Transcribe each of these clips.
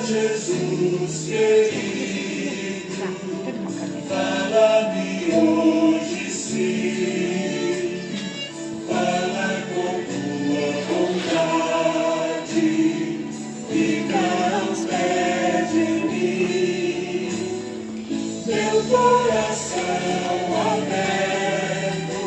Jesus querido, fala-me hoje sim, fala com tua vontade, fica aos pés de mim, meu coração aberto,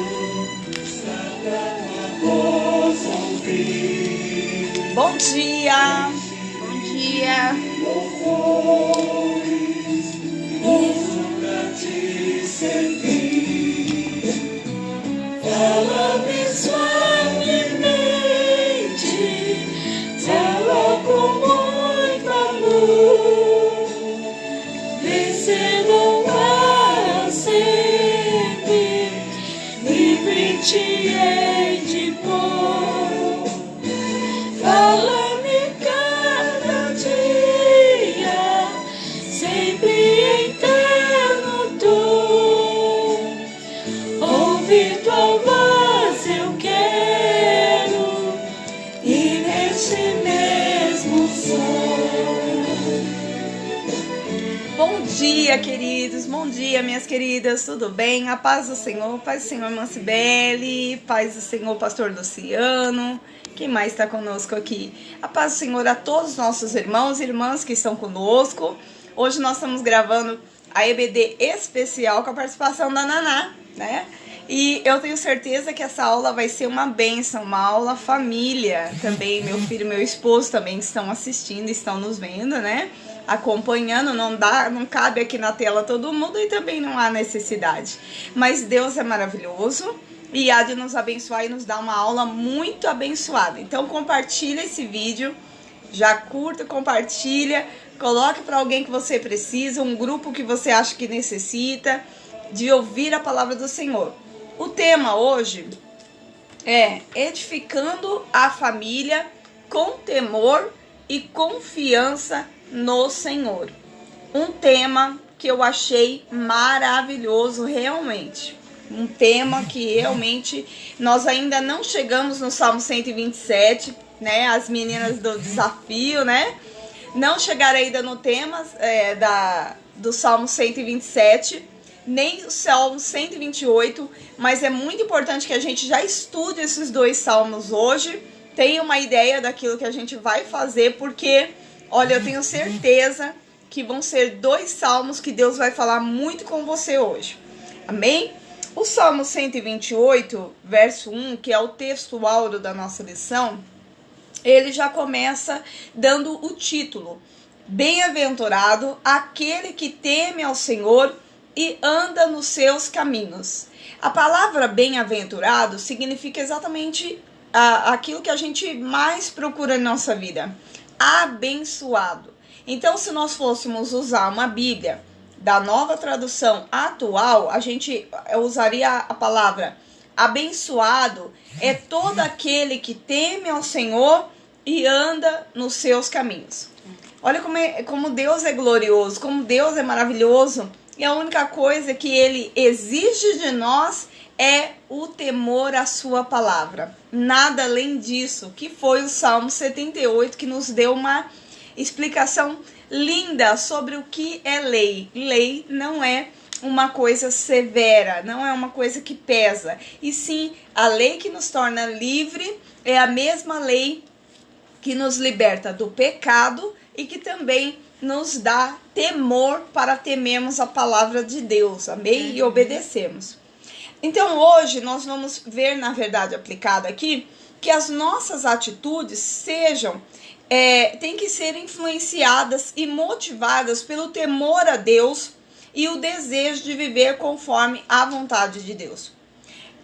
está pra tua voz ouvir. Bom dia! Bom dia! Louvores, posso pra te servir. Fala-me suavemente, fala com muito amor, vencendo para sempre, livre te hei de pôr. Fala-me cada dia, sempre eterno dor. Ouvir tua voz eu quero, e nesse mesmo som. Bom dia, queridos! Bom dia, minhas queridas! Tudo bem? A paz do Senhor, paz do Senhor, irmã Cibele, paz do Senhor, pastor Luciano. Quem mais está conosco aqui? A paz do Senhor a todos os nossos irmãos e irmãs que estão conosco. Hoje nós estamos gravando a EBD especial com a participação da Naná, né? E eu tenho certeza que essa aula vai ser uma bênção, uma aula família também. Meu filho e meu esposo também estão assistindo, estão nos vendo, né? Acompanhando, não cabe aqui na tela todo mundo e também não há necessidade. Mas Deus é maravilhoso e há de nos abençoar e nos dar uma aula muito abençoada. Então compartilha esse vídeo, já curta, compartilha, coloque para alguém que você precisa, um grupo que você acha que necessita de ouvir a palavra do Senhor. O tema hoje é edificando a família com temor e confiança no Senhor. Um tema que eu achei maravilhoso realmente. Um tema que realmente nós ainda não chegamos no Salmo 127, né? As meninas do desafio, né? Não chegaram ainda no tema do Salmo 127, nem o Salmo 128, mas é muito importante que a gente já estude esses dois salmos hoje, tenha uma ideia daquilo que a gente vai fazer, porque, olha, eu tenho certeza que vão ser dois salmos que Deus vai falar muito com você hoje. Amém? O Salmo 128, verso 1, que é o texto áureo da nossa lição, ele já começa dando o título: Bem-aventurado aquele que teme ao Senhor e anda nos seus caminhos. A palavra bem-aventurado significa exatamente aquilo que a gente mais procura em nossa vida: abençoado. Então, se nós fôssemos usar uma Bíblia da Nova Tradução Atual, a gente usaria a palavra abençoado é todo aquele que teme ao Senhor e anda nos seus caminhos. Olha como Deus é glorioso, como Deus é maravilhoso, e a única coisa que Ele exige de nós é o temor à sua palavra. Nada além disso, que foi o Salmo 78 que nos deu uma explicação linda sobre o que é lei. Lei não é uma coisa severa, não é uma coisa que pesa, e sim a lei que nos torna livre é a mesma lei que nos liberta do pecado e que também nos dá temor para temermos a palavra de Deus, amém? E obedecermos. Então hoje nós vamos ver, na verdade, aplicado aqui, que as nossas atitudes têm que ser influenciadas e motivadas pelo temor a Deus e o desejo de viver conforme a vontade de Deus.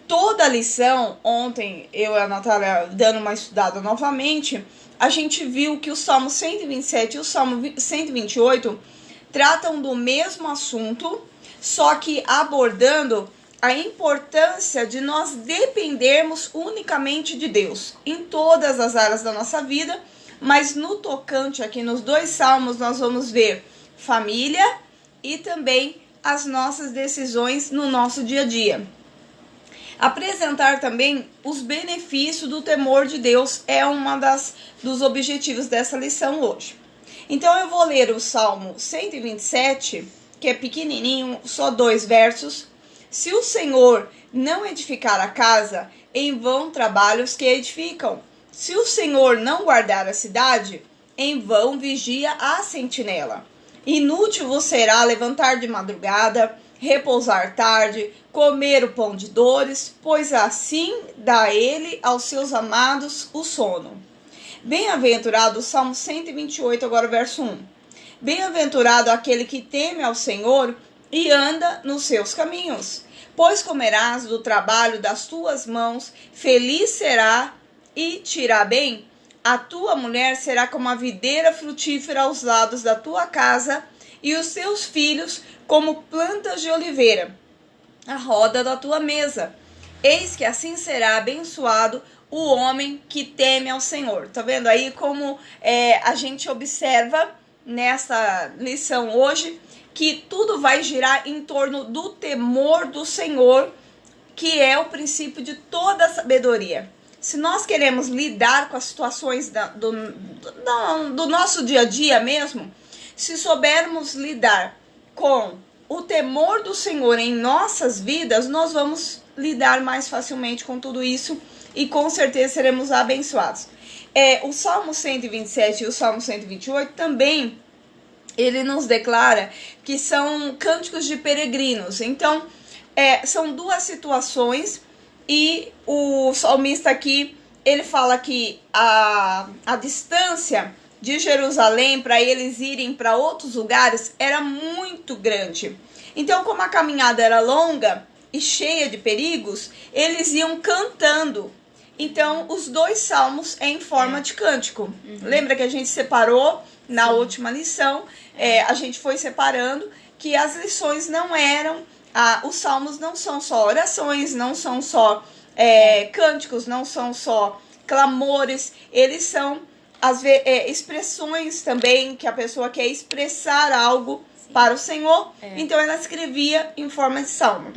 Toda a lição, ontem eu e a Natália dando uma estudada novamente, a gente viu que o Salmo 127 e o Salmo 128 tratam do mesmo assunto, só que abordando a importância de nós dependermos unicamente de Deus em todas as áreas da nossa vida, mas no tocante aqui nos dois salmos nós vamos ver família e também as nossas decisões no nosso dia a dia. Apresentar também os benefícios do temor de Deus é dos objetivos dessa lição hoje. Então eu vou ler o Salmo 127, que é pequenininho, só 2 versos. Se o Senhor não edificar a casa, em vão trabalham os que edificam. Se o Senhor não guardar a cidade, em vão vigia a sentinela. Inútil vos será levantar de madrugada, repousar tarde, comer o pão de dores, pois assim dá ele aos seus amados o sono. Bem-aventurado, Salmo 128, agora o verso 1. Bem-aventurado aquele que teme ao Senhor e anda nos seus caminhos. Pois comerás do trabalho das tuas mãos, feliz será e te irá bem. A tua mulher será como a videira frutífera aos lados da tua casa, e os teus filhos como plantas de oliveira, à roda da tua mesa. Eis que assim será abençoado o homem que teme ao Senhor. Tá vendo aí como a gente observa nessa lição hoje que tudo vai girar em torno do temor do Senhor, que é o princípio de toda a sabedoria. Se nós queremos lidar com as situações do nosso dia a dia mesmo, se soubermos lidar com o temor do Senhor em nossas vidas, nós vamos lidar mais facilmente com tudo isso e com certeza seremos abençoados. O Salmo 127 e o Salmo 128 também, ele nos declara que são cânticos de peregrinos. Então, são 2 situações e o salmista aqui, ele fala que a distância de Jerusalém para eles irem para outros lugares era muito grande. Então, como a caminhada era longa e cheia de perigos, eles iam cantando. Então, os 2 salmos em forma de cântico. Lembra que a gente separou na última lição? A gente foi separando que as lições não eram... os salmos não são só orações, não são só cânticos, não são só clamores. Eles são expressões também que a pessoa quer expressar algo para o Senhor. Então, ela escrevia em forma de salmo.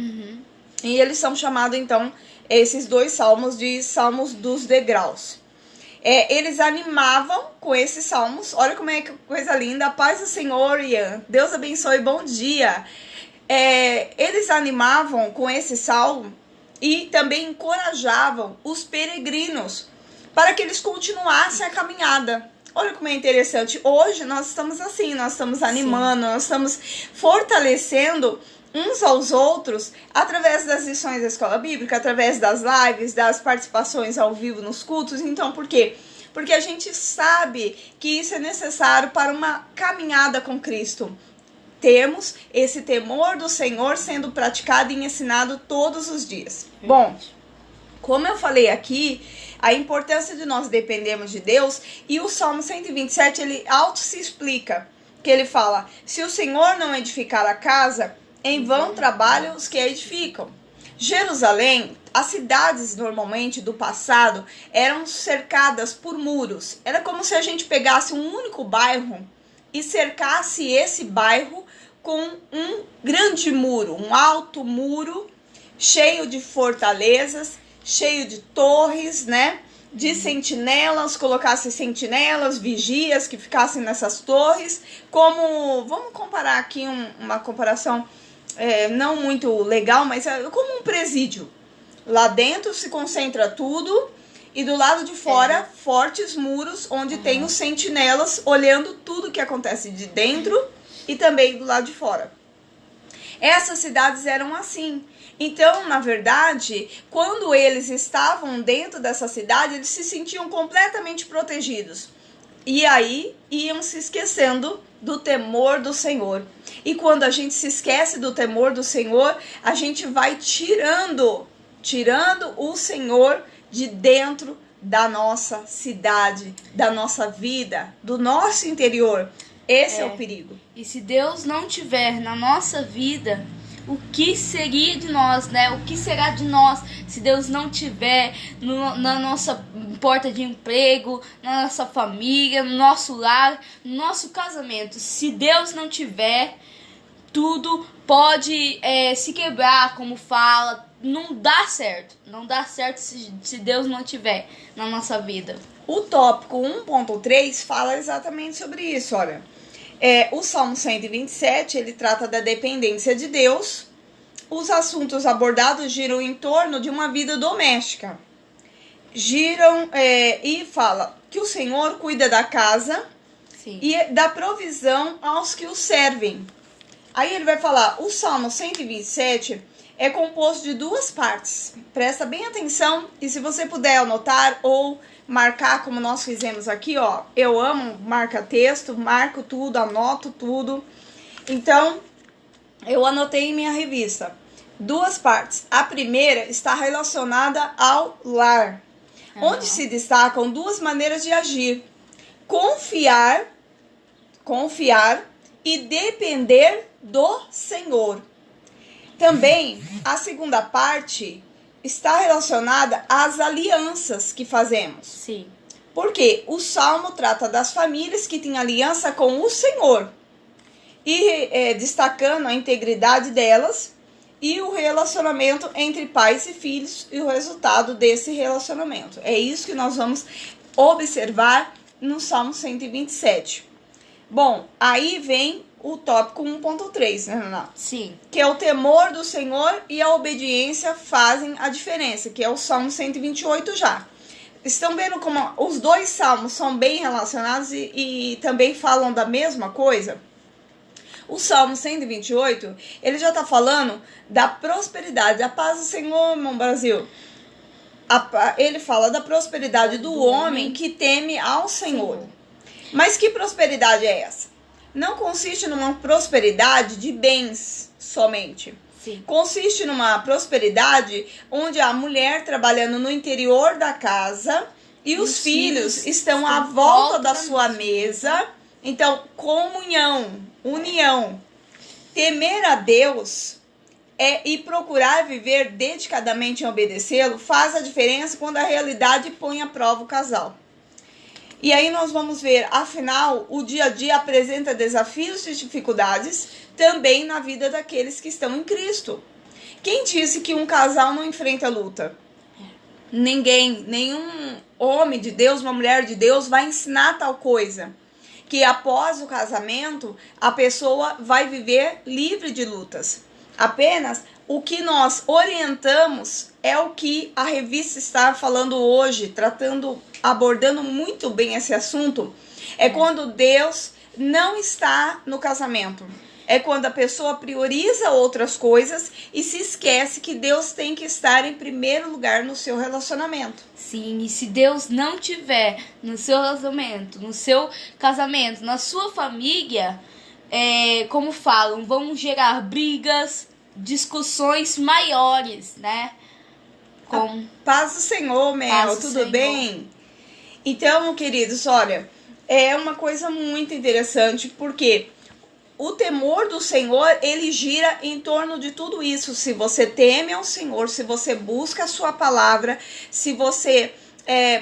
E eles são chamados, então, esses 2 salmos de salmos dos degraus. Eles animavam com esses salmos. Olha como é que coisa linda. A paz do Senhor, Ian. Deus abençoe, bom dia. Eles animavam com esse salmo e também encorajavam os peregrinos para que eles continuassem a caminhada. Olha como é interessante. Hoje nós estamos assim, nós estamos animando, nós estamos fortalecendo uns aos outros através das lições da escola bíblica, através das lives, das participações ao vivo nos cultos. Então, por quê? Porque a gente sabe que isso é necessário para uma caminhada com Cristo. Temos esse temor do Senhor sendo praticado e ensinado todos os dias. Bom, como eu falei aqui, a importância de nós dependermos de Deus, e o Salmo 127, ele auto se explica, que ele fala, se o Senhor não edificar a casa, em vão trabalham os que a edificam. Jerusalém, as cidades normalmente do passado eram cercadas por muros. Era como se a gente pegasse um único bairro e cercasse esse bairro com um grande muro, um alto muro, cheio de fortalezas, cheio de torres, né? De sentinelas, colocasse sentinelas, vigias que ficassem nessas torres. Como, vamos comparar aqui uma comparação não muito legal, mas é como um presídio. Lá dentro se concentra tudo e do lado de fora fortes muros onde tem os sentinelas olhando tudo que acontece de dentro e também do lado de fora. Essas cidades eram assim. Então, na verdade, quando eles estavam dentro dessa cidade, eles se sentiam completamente protegidos. E aí iam se esquecendo do temor do Senhor. E quando a gente se esquece do temor do Senhor, a gente vai tirando o Senhor de dentro da nossa cidade, da nossa vida, do nosso interior. Esse é o perigo. E se Deus não tiver na nossa vida, o que seria de nós, né? O que será de nós se Deus não tiver na nossa porta de emprego, na nossa família, no nosso lar, no nosso casamento? Se Deus não tiver, tudo pode se quebrar, como fala. Não dá certo. Não dá certo se Deus não tiver na nossa vida. O tópico 1.3 fala exatamente sobre isso, olha. O Salmo 127, ele trata da dependência de Deus. Os assuntos abordados giram em torno de uma vida doméstica. E fala que o Senhor cuida da casa. Sim. E dá provisão aos que o servem. Aí ele vai falar, o Salmo 127 é composto de 2 partes. Presta bem atenção e se você puder anotar ou marcar como nós fizemos aqui, ó. Eu amo marca texto, marco tudo, anoto tudo. Então, eu anotei em minha revista. 2 partes. A primeira está relacionada ao lar, onde se destacam 2 maneiras de agir. Confiar e depender do Senhor. Também, a segunda parte está relacionada às alianças que fazemos. Sim. Porque o Salmo trata das famílias que têm aliança com o Senhor. E destacando a integridade delas e o relacionamento entre pais e filhos e o resultado desse relacionamento. É isso que nós vamos observar no Salmo 127. Bom, aí vem o tópico 1.3, né, Naná? Sim. Que é o temor do Senhor e a obediência fazem a diferença, que é o Salmo 128 já. Estão vendo como os 2 salmos são bem relacionados e também falam da mesma coisa? O Salmo 128, ele já está falando da prosperidade, da paz do Senhor, irmão Brasil. Ele fala da prosperidade do homem que teme ao Senhor. Mas que prosperidade é essa? Não consiste numa prosperidade de bens somente. Sim. Consiste numa prosperidade onde a mulher trabalhando no interior da casa e os filhos estão à volta da sua mesa. Então, comunhão, união. Temer a Deus e procurar viver dedicadamente em obedecê-lo faz a diferença quando a realidade põe à prova o casal. E aí nós vamos ver, afinal, o dia a dia apresenta desafios e dificuldades também na vida daqueles que estão em Cristo. Quem disse que um casal não enfrenta luta? Ninguém, nenhum homem de Deus, uma mulher de Deus vai ensinar tal coisa. Que após o casamento, a pessoa vai viver livre de lutas. Apenas o que nós orientamos é o que a revista está falando hoje, abordando muito bem esse assunto. É quando Deus não está no casamento. É quando a pessoa prioriza outras coisas e se esquece que Deus tem que estar em primeiro lugar no seu relacionamento. Sim, e se Deus não tiver no seu relacionamento, no seu casamento, na sua família, como falam, vão gerar brigas, discussões maiores, né? Paz do Senhor, Mel, tudo bem? Então, queridos, olha, é uma coisa muito interessante, porque o temor do Senhor, ele gira em torno de tudo isso. Se você teme ao Senhor, se você busca a sua palavra, se você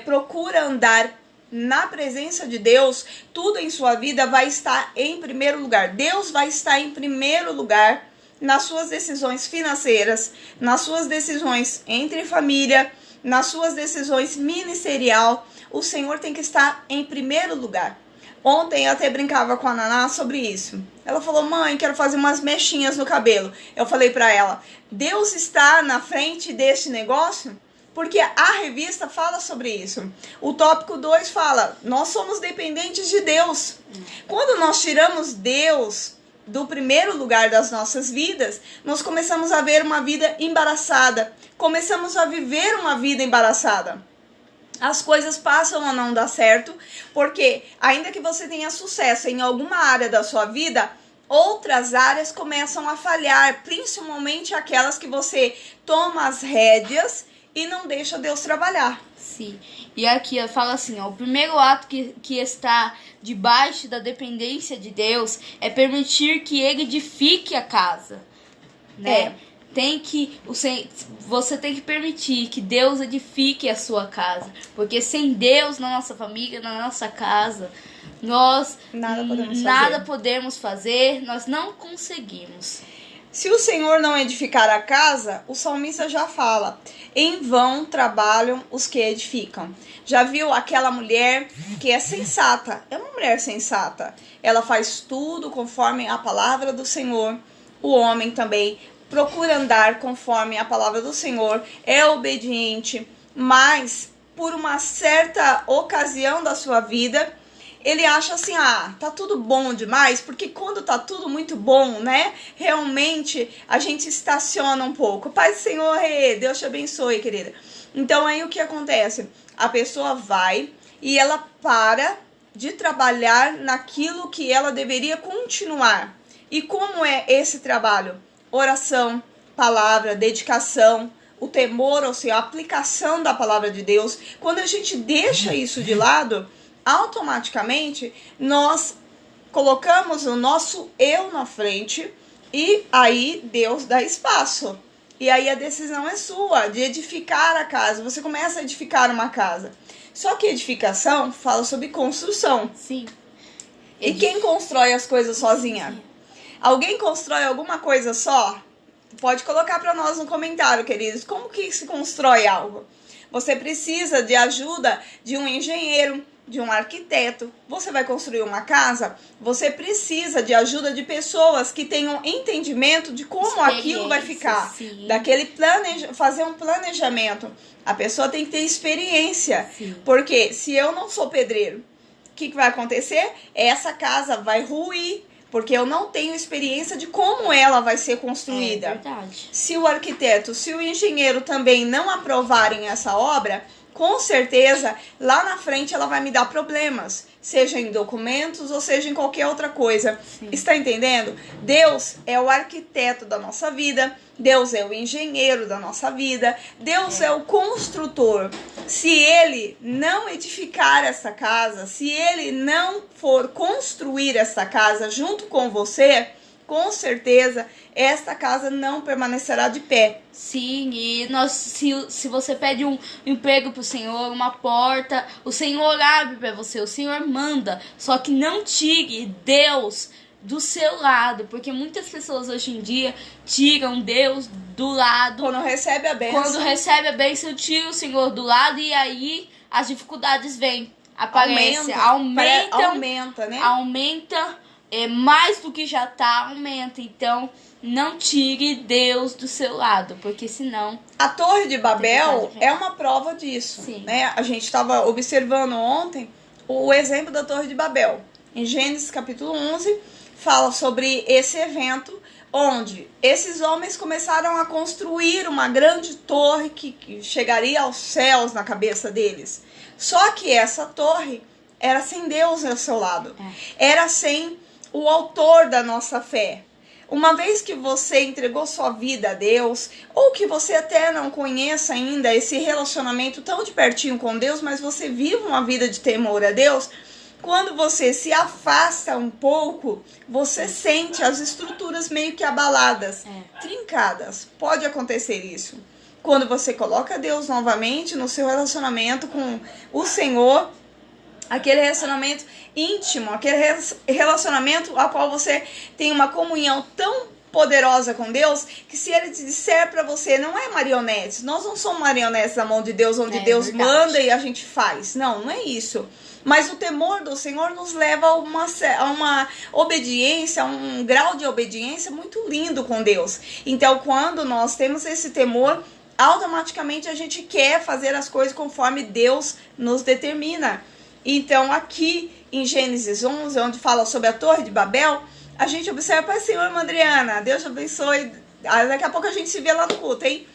procura andar na presença de Deus, tudo em sua vida vai estar em primeiro lugar. Deus vai estar em primeiro lugar nas suas decisões financeiras, nas suas decisões entre família, nas suas decisões ministerial. O Senhor tem que estar em primeiro lugar. Ontem eu até brincava com a Naná sobre isso. Ela falou, mãe, quero fazer umas mechinhas no cabelo. Eu falei pra ela, Deus está na frente deste negócio? Porque a revista fala sobre isso. O tópico 2 fala, nós somos dependentes de Deus. Quando nós tiramos Deus do primeiro lugar das nossas vidas, nós começamos a ver uma vida embaraçada. Começamos a viver uma vida embaraçada. As coisas passam a não dar certo, porque ainda que você tenha sucesso em alguma área da sua vida, outras áreas começam a falhar, principalmente aquelas que você toma as rédeas e não deixa Deus trabalhar. Sim, e aqui fala assim, ó, o primeiro ato que está debaixo da dependência de Deus é permitir que Ele edifique a casa, né? Você tem que permitir que Deus edifique a sua casa, porque sem Deus na nossa família, na nossa casa, nós nada podemos fazer, nós não conseguimos. Se o Senhor não edificar a casa, o salmista já fala, em vão trabalham os que edificam. Já viu aquela mulher que é sensata? É uma mulher sensata. Ela faz tudo conforme a palavra do Senhor. O homem também procura andar conforme a palavra do Senhor, é obediente, mas por uma certa ocasião da sua vida, ele acha assim, tá tudo bom demais, porque quando tá tudo muito bom, né, realmente a gente estaciona um pouco. Pai do Senhor, Deus te abençoe, querida. Então aí o que acontece? A pessoa vai e ela para de trabalhar naquilo que ela deveria continuar. E como é esse trabalho? Oração, palavra, dedicação, o temor, ou seja, a aplicação da palavra de Deus. Quando a gente deixa isso de lado, automaticamente nós colocamos o nosso eu na frente e aí Deus dá espaço. E aí a decisão é sua de edificar a casa. Você começa a edificar uma casa. Só que edificação fala sobre construção. Sim. E quem constrói as coisas sozinha? Alguém constrói alguma coisa só? Pode colocar para nós no comentário, queridos. Como que se constrói algo? Você precisa de ajuda de um engenheiro, de um arquiteto. Você vai construir uma casa, você precisa de ajuda de pessoas que tenham entendimento de como aquilo vai ficar. Sim. Daquele fazer um planejamento. A pessoa tem que ter experiência. Sim. Porque se eu não sou pedreiro, o que vai acontecer? Essa casa vai ruir, porque eu não tenho experiência de como ela vai ser construída. É verdade. Se o arquiteto, se o engenheiro também não aprovarem essa obra, com certeza, lá na frente ela vai me dar problemas, seja em documentos ou seja em qualquer outra coisa. Sim. Está entendendo? Deus é o arquiteto da nossa vida, Deus é o engenheiro da nossa vida, Deus é o construtor. Se ele não edificar essa casa, se ele não for construir essa casa junto com você, com certeza esta casa não permanecerá de pé. Sim, e se você pede um emprego pro Senhor, uma porta, o Senhor abre para você, o Senhor manda. Só que não tire Deus do seu lado, porque muitas pessoas hoje em dia tiram Deus do lado. Quando recebe a bênção, tira o Senhor do lado e aí as dificuldades vêm, aparecem, aumenta, né? Aumenta. Mais do que já aumenta. Então, não tire Deus do seu lado, porque senão... A Torre de Babel é uma prova disso. Sim. Né? A gente estava observando ontem o exemplo da Torre de Babel. Em Gênesis capítulo 11, fala sobre esse evento onde esses homens começaram a construir uma grande torre que chegaria aos céus na cabeça deles. Só que essa torre era sem Deus ao seu lado. Era sem o autor da nossa fé. Uma vez que você entregou sua vida a Deus, ou que você até não conheça ainda esse relacionamento tão de pertinho com Deus, mas você vive uma vida de temor a Deus, quando você se afasta um pouco, você sente as estruturas meio que abaladas, trincadas. Pode acontecer isso. Quando você coloca Deus novamente no seu relacionamento com o Senhor, aquele relacionamento íntimo, aquele relacionamento ao qual você tem uma comunhão tão poderosa com Deus, que se ele disser para você, não é marionetes, nós não somos marionetes na mão de Deus, onde Deus manda e a gente faz, não é isso. Mas o temor do Senhor nos leva a uma obediência, a um grau de obediência muito lindo com Deus. Então, quando nós temos esse temor, automaticamente a gente quer fazer as coisas conforme Deus nos determina. Então, aqui em Gênesis 11, onde fala sobre a Torre de Babel, a gente observa, Pai Senhor, irmã Adriana, Deus te abençoe. Daqui a pouco a gente se vê lá no culto, hein?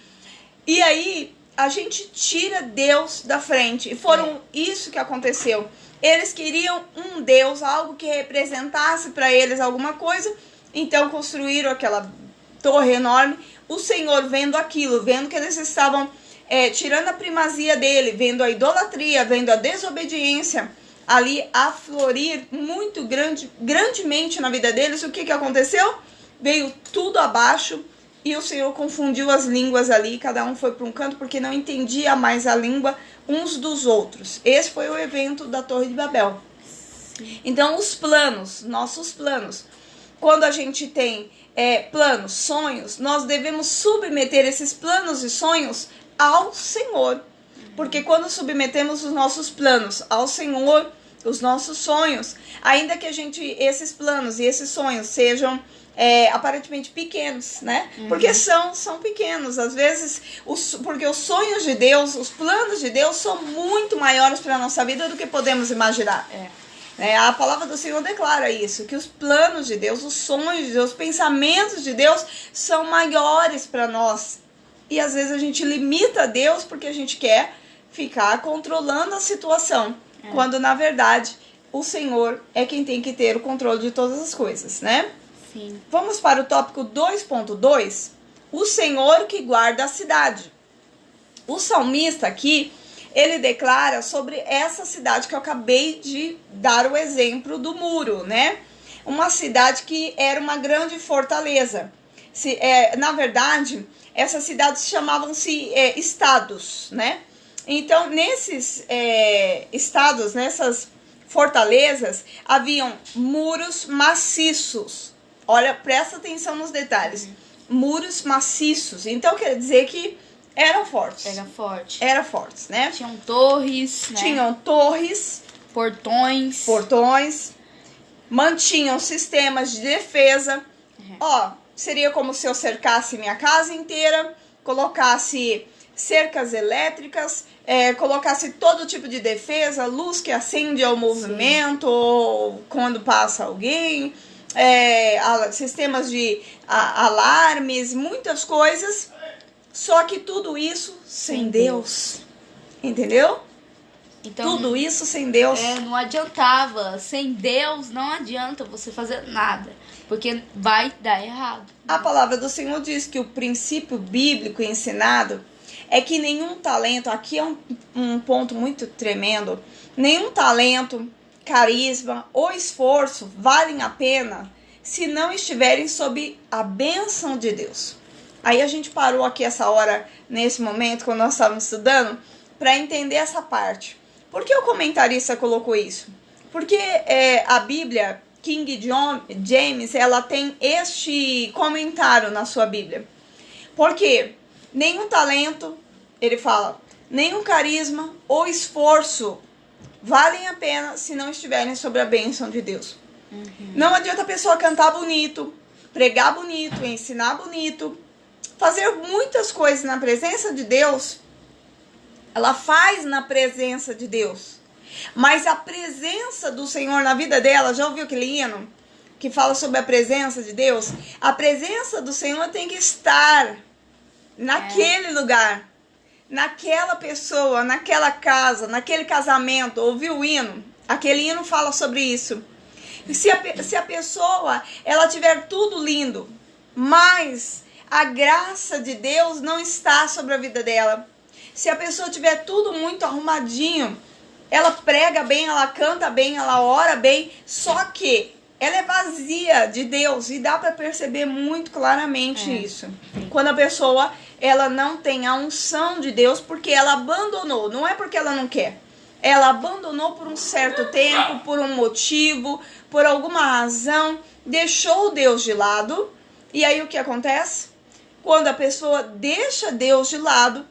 E aí, a gente tira Deus da frente. E foram isso que aconteceu. Eles queriam um Deus, algo que representasse para eles alguma coisa. Então, construíram aquela torre enorme. O Senhor, vendo aquilo, vendo que eles estavam tirando a primazia dele, vendo a idolatria, vendo a desobediência ali aflorir muito grandemente na vida deles, o que aconteceu? Veio tudo abaixo e o Senhor confundiu as línguas ali, cada um foi para um canto porque não entendia mais a língua uns dos outros. Esse foi o evento da Torre de Babel. Sim. Então, os planos, nossos planos, quando a gente tem planos, sonhos, nós devemos submeter esses planos e sonhos ao Senhor. Porque quando submetemos os nossos planos ao Senhor, os nossos sonhos, ainda que esses planos e esses sonhos sejam aparentemente pequenos, né? Porque são pequenos, às vezes, porque os sonhos de Deus, os planos de Deus são muito maiores para a nossa vida do que podemos imaginar. A palavra do Senhor declara isso, que os planos de Deus, os sonhos de Deus, os pensamentos de Deus são maiores para nós. E às vezes a gente limita Deus porque a gente quer ficar controlando a situação, quando na verdade o Senhor é quem tem que ter o controle de todas as coisas, né? Sim. Vamos para o tópico 2.2, o Senhor que guarda a cidade. O salmista aqui, ele declara sobre essa cidade que eu acabei de dar o exemplo do muro, né? Uma cidade que era uma grande fortaleza. Na verdade, essas cidades chamavam-se estados, né? Então, nesses estados, nessas fortalezas, haviam muros maciços. Olha, presta atenção nos detalhes. Muros maciços. Então, quer dizer que eram fortes. Eram fortes, né? Tinham torres, né? Tinham torres. Portões. Mantinham sistemas de defesa. Seria como se eu cercasse minha casa inteira, colocasse cercas elétricas, colocasse todo tipo de defesa, luz que acende ao movimento, ou quando passa alguém, sistemas de alarmes, muitas coisas, só que tudo isso sem Deus. Entendeu? Então, tudo isso sem Deus. Não adiantava. Sem Deus não adianta você fazer nada, porque vai dar errado. A palavra do Senhor diz que o princípio bíblico ensinado é que nenhum talento, aqui é um ponto muito tremendo, nenhum talento, carisma ou esforço valem a pena se não estiverem sob a bênção de Deus. Aí a gente parou aqui essa hora, nesse momento, quando nós estávamos estudando, para entender essa parte. Por que o comentarista colocou isso? Porque a Bíblia, King James, ela tem este comentário na sua Bíblia. Porque nenhum talento, ele fala, nenhum carisma ou esforço valem a pena se não estiverem sob a bênção de Deus. Não adianta a pessoa cantar bonito, pregar bonito, ensinar bonito, fazer muitas coisas na presença de Deus. Ela faz na presença de Deus. Mas a presença do Senhor na vida dela, já ouviu aquele hino que fala sobre a presença de Deus? A presença do Senhor tem que estar naquele lugar, naquela pessoa, naquela casa, naquele casamento. Ouviu o hino? Aquele hino fala sobre isso. E se a pessoa ela tiver tudo lindo, mas a graça de Deus não está sobre a vida dela. Se a pessoa tiver tudo muito arrumadinho, ela prega bem, ela canta bem, ela ora bem, só que ela é vazia de Deus e dá para perceber muito claramente isso. Quando a pessoa ela não tem a unção de Deus porque ela abandonou, não é porque ela não quer. Ela abandonou por um certo tempo, por um motivo, por alguma razão, deixou Deus de lado. E aí o que acontece? Quando a pessoa deixa Deus de lado,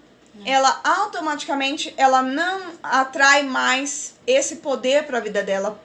ela automaticamente ela não atrai mais esse poder para a vida dela.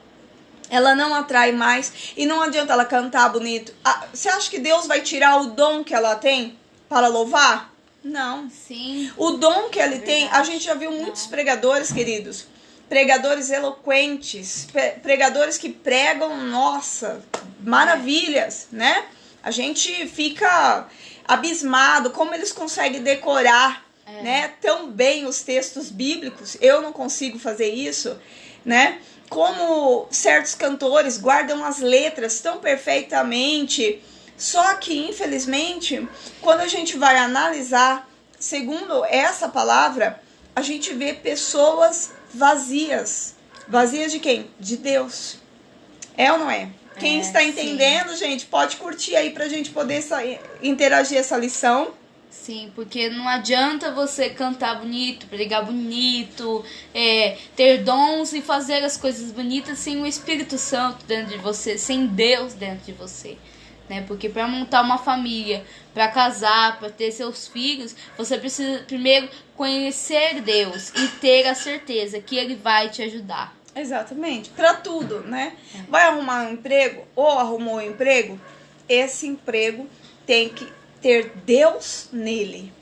Ela não atrai mais e não adianta ela cantar bonito. Você acha que Deus vai tirar o dom que ela tem para louvar? Não. Sim. O dom que ele tem, a gente já viu muitos pregadores, queridos. Pregadores eloquentes, pregadores que pregam, nossa, maravilhas, né? A gente fica abismado como eles conseguem decorar, né, tão bem os textos bíblicos. Eu não consigo fazer isso, né? Como certos cantores guardam as letras tão perfeitamente. Só que, infelizmente, quando a gente vai analisar, segundo essa palavra, a gente vê pessoas vazias. Vazias de quem? De Deus. É ou não é? Quem está entendendo, gente, pode curtir aí pra gente poder interagir essa lição. Sim, porque não adianta você cantar bonito, pregar bonito, ter dons e fazer as coisas bonitas sem o Espírito Santo dentro de você, sem Deus dentro de você, né? Porque para montar uma família, para casar, para ter seus filhos, você precisa primeiro conhecer Deus e ter a certeza que Ele vai te ajudar. Exatamente, para tudo, né? Vai arrumar um emprego ou arrumou um emprego, esse emprego tem que ter Deus nele.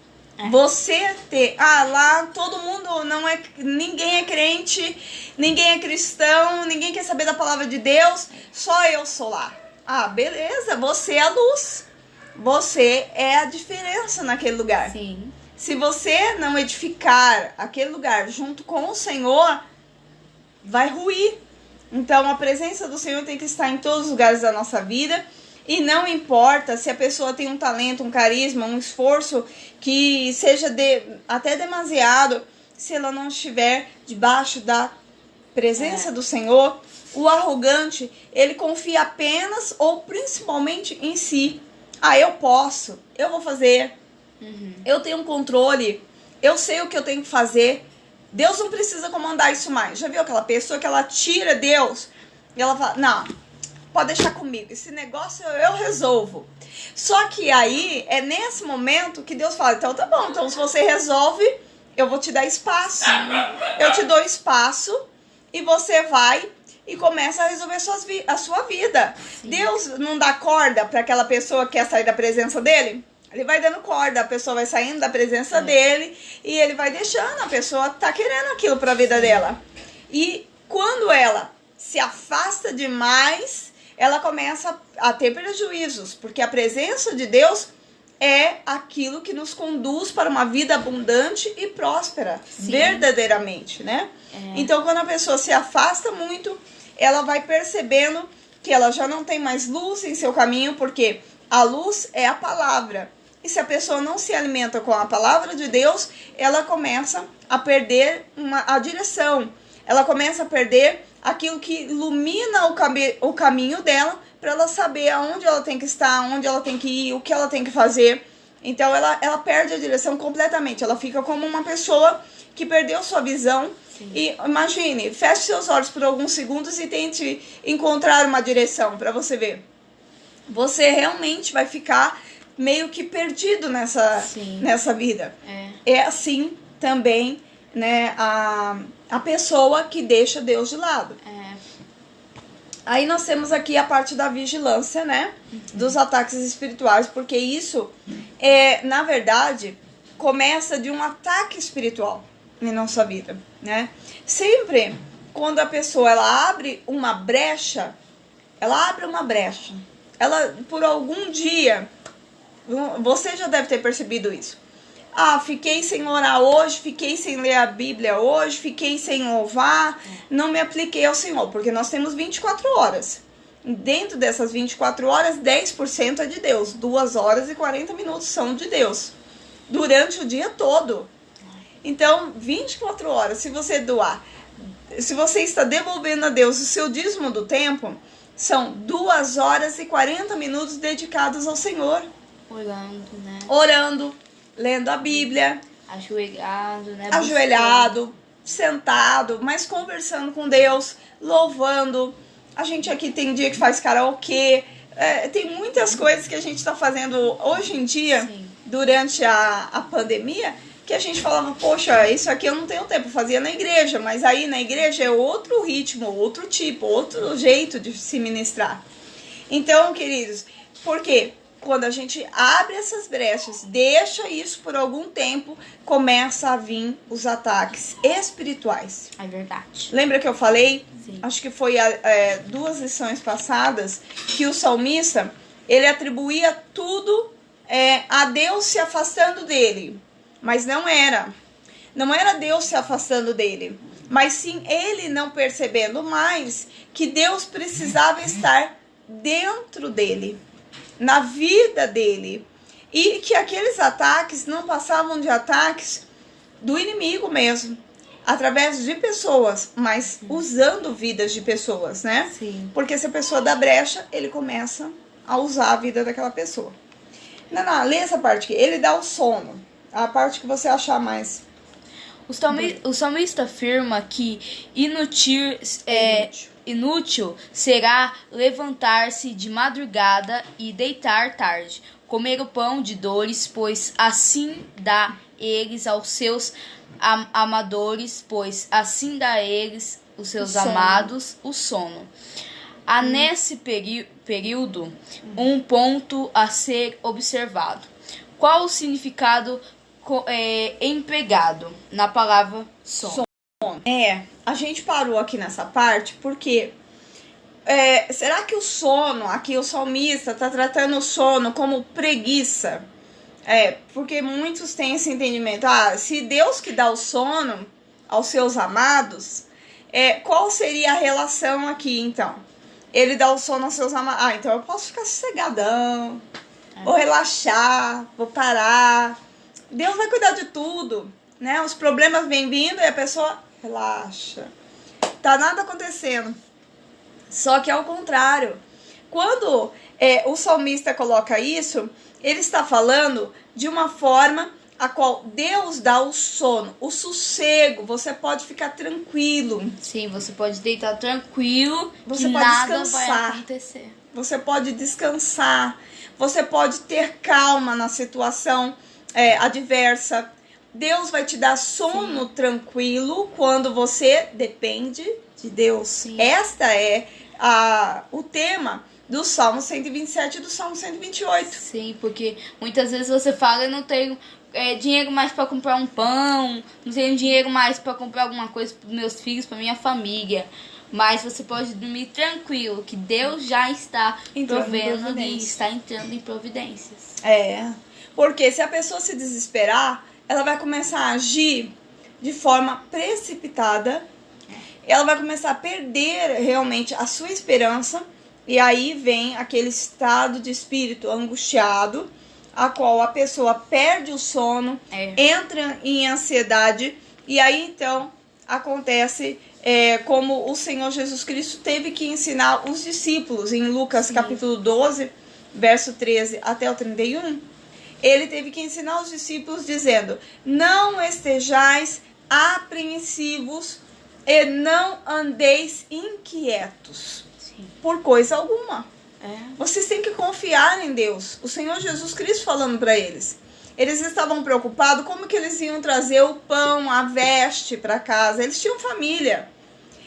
Você ter, lá todo mundo não é, ninguém é crente, ninguém é cristão, ninguém quer saber da palavra de Deus, só eu sou lá. Beleza, você é a luz. Você é a diferença naquele lugar. Sim. Se você não edificar aquele lugar junto com o Senhor, vai ruir. Então a presença do Senhor tem que estar em todos os lugares da nossa vida. E não importa se a pessoa tem um talento, um carisma, um esforço que seja até demasiado, se ela não estiver debaixo da presença do Senhor. O arrogante, ele confia apenas ou principalmente em si. Eu posso, eu vou fazer, eu tenho um controle, eu sei o que eu tenho que fazer. Deus não precisa comandar isso mais. Já viu aquela pessoa que ela tira Deus e ela fala, não, pode deixar comigo, esse negócio eu resolvo. Só que aí é nesse momento que Deus fala, então tá bom, então se você resolve, eu vou te dar espaço. Eu te dou espaço e você vai e começa a resolver a sua vida. Sim. Deus não dá corda para aquela pessoa que quer sair da presença dele? Ele vai dando corda, a pessoa vai saindo da presença dele e ele vai deixando, a pessoa tá querendo aquilo para a vida dela. E quando ela se afasta demais, ela começa a ter prejuízos, porque a presença de Deus é aquilo que nos conduz para uma vida abundante e próspera, verdadeiramente, né? Então, quando a pessoa se afasta muito, ela vai percebendo que ela já não tem mais luz em seu caminho, porque a luz é a palavra. E se a pessoa não se alimenta com a palavra de Deus, ela começa a perder a direção. Ela começa a perder aquilo que ilumina o caminho dela, para ela saber aonde ela tem que estar, onde ela tem que ir, o que ela tem que fazer. Então ela perde a direção completamente. Ela fica como uma pessoa que perdeu sua visão. Sim. E imagine, feche seus olhos por alguns segundos e tente encontrar uma direção para você ver. Você realmente vai ficar meio que perdido nessa vida. É assim também, né, a pessoa que deixa Deus de lado. Aí nós temos aqui a parte da vigilância, né? Dos ataques espirituais, porque isso, na verdade, começa de um ataque espiritual em nossa vida, né? Sempre quando a pessoa ela abre uma brecha, ela por algum dia, você já deve ter percebido isso. Fiquei sem orar hoje, fiquei sem ler a Bíblia hoje, fiquei sem louvar, não me apliquei ao Senhor, porque nós temos 24 horas. Dentro dessas 24 horas, 10% é de Deus, 2 horas e 40 minutos são de Deus, durante o dia todo. Então, 24 horas, se você doar, se você está devolvendo a Deus o seu dízimo do tempo, são 2 horas e 40 minutos dedicados ao Senhor. Orando, né? Orando, lendo a Bíblia. Ajoelhado, né? Ajoelhado, sentado, mas conversando com Deus, louvando. A gente aqui tem dia que faz karaokê. Tem muitas coisas que a gente está fazendo hoje em dia, durante a pandemia, que a gente falava, poxa, isso aqui eu não tenho tempo, eu fazia na igreja, mas aí na igreja é outro ritmo, outro tipo, outro jeito de se ministrar. Então, queridos, por quê? Quando a gente abre essas brechas, deixa isso por algum tempo, começa a vir os ataques espirituais. É verdade. Lembra que eu falei? Sim. Acho que foi 2 lições passadas, que o salmista, ele atribuía tudo a Deus se afastando dele. Mas não era Deus se afastando dele, mas sim ele não percebendo mais que Deus precisava estar dentro dele, na vida dele, e que aqueles ataques não passavam de ataques do inimigo mesmo, através de pessoas, mas usando vidas de pessoas, né? Sim. Porque se a pessoa dá brecha, ele começa a usar a vida daquela pessoa. Não, lê essa parte aqui. Ele dá o sono. A parte que você achar mais. O salmista afirma que inútil será levantar-se de madrugada e deitar tarde, comer o pão de dores, pois assim dá eles aos seus amadores, pois assim dá eles, os seus amados, o sono. Há nesse período um ponto a ser observado. Qual o significado empregado na palavra sono? A gente parou aqui nessa parte porque será que o sono, aqui o salmista está tratando o sono como preguiça? Porque muitos têm esse entendimento. Se Deus que dá o sono aos seus amados, qual seria a relação aqui então? Ele dá o sono aos seus amados. Então eu posso ficar sossegadão, vou relaxar, vou parar. Deus vai cuidar de tudo, né? Os problemas vêm vindo e a pessoa relaxa. Tá nada acontecendo. Só que ao contrário. Quando o salmista coloca isso, ele está falando de uma forma a qual Deus dá o sono, o sossego. Você pode ficar tranquilo. Sim, você pode deitar tranquilo, você que pode nada descansar. vai acontecer. Você pode descansar. Você pode ter calma na situação adversa. Deus vai te dar sono tranquilo quando você depende de Deus. Sim. Esta é o tema do Salmo 127 e do Salmo 128. Sim, porque muitas vezes você fala, eu não tenho dinheiro mais para comprar um pão, não tenho dinheiro mais para comprar alguma coisa para meus filhos, para minha família. Mas você pode dormir tranquilo, que Deus já está provendo e está entrando em providências. Porque se a pessoa se desesperar, ela vai começar a agir de forma precipitada. Ela vai começar a perder realmente a sua esperança. E aí vem aquele estado de espírito angustiado, a qual a pessoa perde o sono, entra em ansiedade. E aí então acontece como o Senhor Jesus Cristo teve que ensinar os discípulos em Lucas capítulo 12, verso 13 até o 31. Ele teve que ensinar os discípulos dizendo: não estejais apreensivos e não andeis inquietos por coisa alguma. Vocês têm que confiar em Deus. O Senhor Jesus Cristo falando para eles. Eles estavam preocupados como que eles iam trazer o pão, a veste para casa. Eles tinham família.